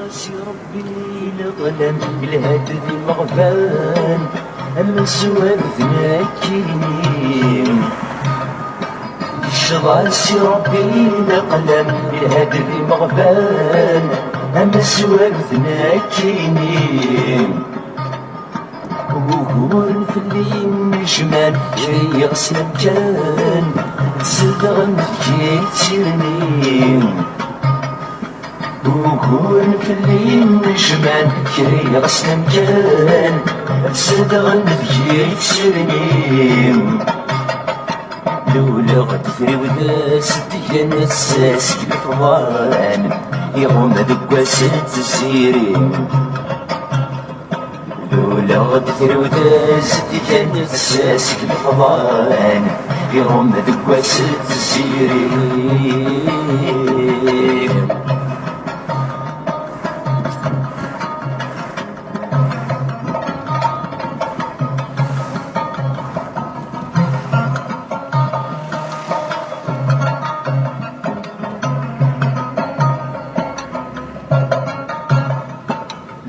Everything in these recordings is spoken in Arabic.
راسي ربي القلم الهاتف مغفان المسوى بذناكيني راسي ربي القلم الهاتف مغفان المسوى بذناكيني وهون في الليل جمال شي غسل مكان صدغن جيت سيرني وهون في الليل جمال شي غسل مكان صدغن جيت سيرني لولا غدفري وداس ديال الساس كالفضان يغوم دكاس التسيرين لولا غدفري وداس ديال الساس كالفضان يغوم دكاس التسيرين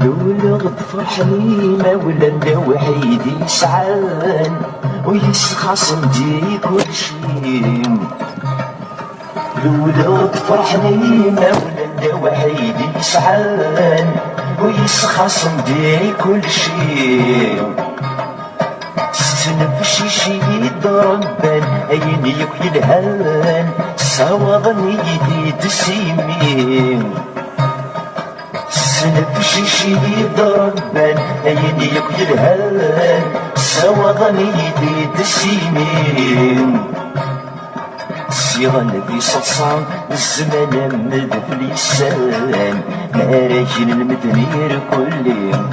لولا غتفرحني ما ولا لا وحيد يسعان ويسخصم دي كل شي لولا غتفرحني ما ولا لا وحيد يسعان ويسخصم دي كل شي ستنفشي شي ربان اين يكوي الهان سواضني يدي تسيمين نفشي شي ربان اين يكوي الهان سواضني يدي تسيمين سيغا نبي صلصان الزمان مد في اللسان مراجل المدنير كلهم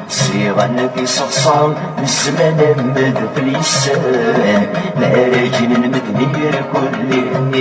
سيغا نبي صلصان الزمان مد في اللسان مراجل المدنير كلهم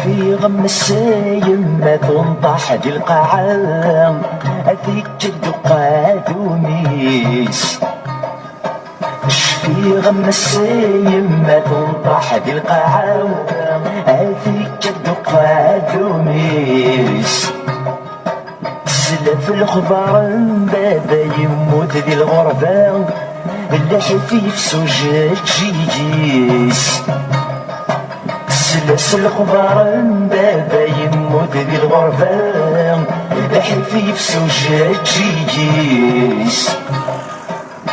في غم السايم ما تنطح دي القاعة أثيك الدقات وميس في غم السايم ما تنطح دي القاعة أثيك الدقات وميس سلف الخبار بابا يموت ذي الغربة اللحفيف سجاد جيجيس سلس الخبار بابا يموت ذي الغربة حفيف سجاد جيجيس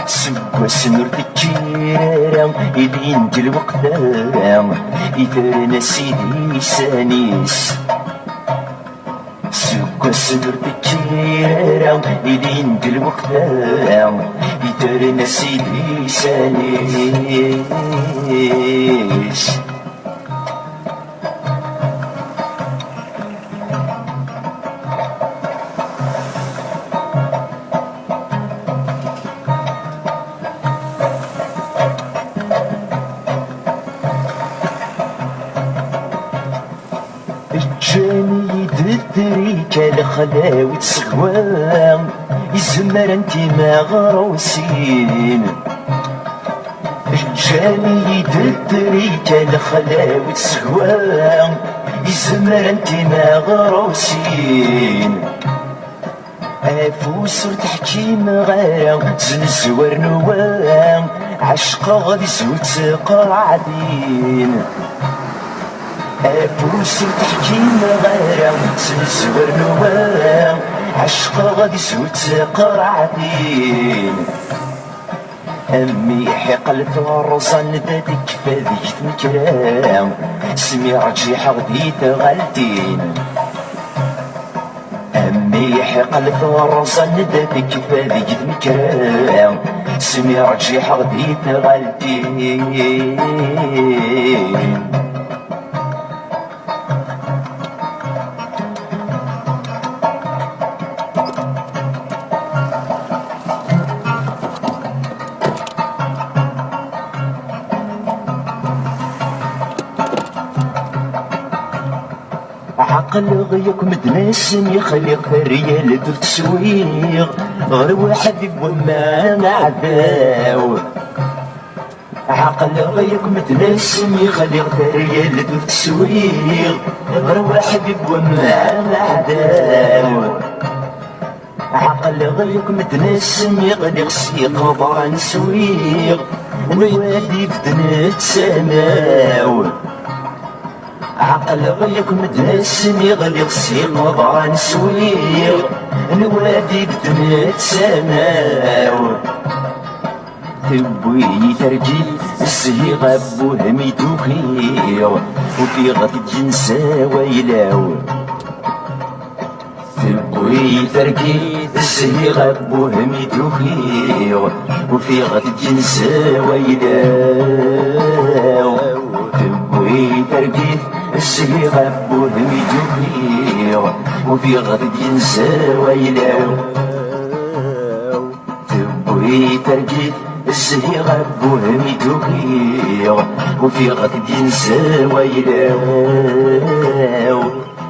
سقوا سنور تكيرا إلين دي الوقتا إثرنا سيدي سانيس سقوا سنور تكيرا إلين دي الوقتا إثرنا سيدي سانيس جاني يدري كالخلاوي تسغوان يزمر انتي ما غروسين جاني يدري كالخلاوي تسغوان يزمر انتي ما غروسين افوس تحكيم غير زنزور نوام عشق غادي زوت قاعدين افوس تحكيم غير زنزور نوام عشق غادي زوت قاعدين امي حق الفرصان دادك فاديك مكرام سمي رجيح غدي تغالتين امي حق الفرصان دادك فاديك مكرام سمي رجيح غدي تغالتين عقل غيك مدناسم يخلق الريال ذو تسويغ غير واحد وما عداو عقل غيك متنسم يخلق الريال ذو تسويغ غير واحد وما عداو عقل غيك متنسم يغلق سيقظة نسويغ ويوادي بدنات سماو عقل غيك متنسم يغلق سيقظة نسويغ نوادي بدنات سماو تبوي ترجي السهي غابو همي توخير وفي غد الجنسة ويلاو تبوي ترجي السهي غابو همي توخير وفي غد الجنسة ويلاو تبوي ترجي السهي غابو همي توخير وفي غد الجنسة ويلاو تبوي ترجي السهي غابو همي توخير وفي غد ينسى ويلاو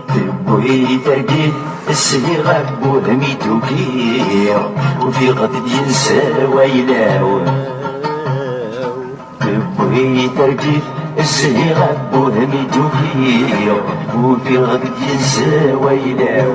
تبوي ترقي السهي غابو همي توخير وفي غد ينسى ويلاو تبوي ترقي السهي غابو همي توخير وفي غد ينسى ويلاو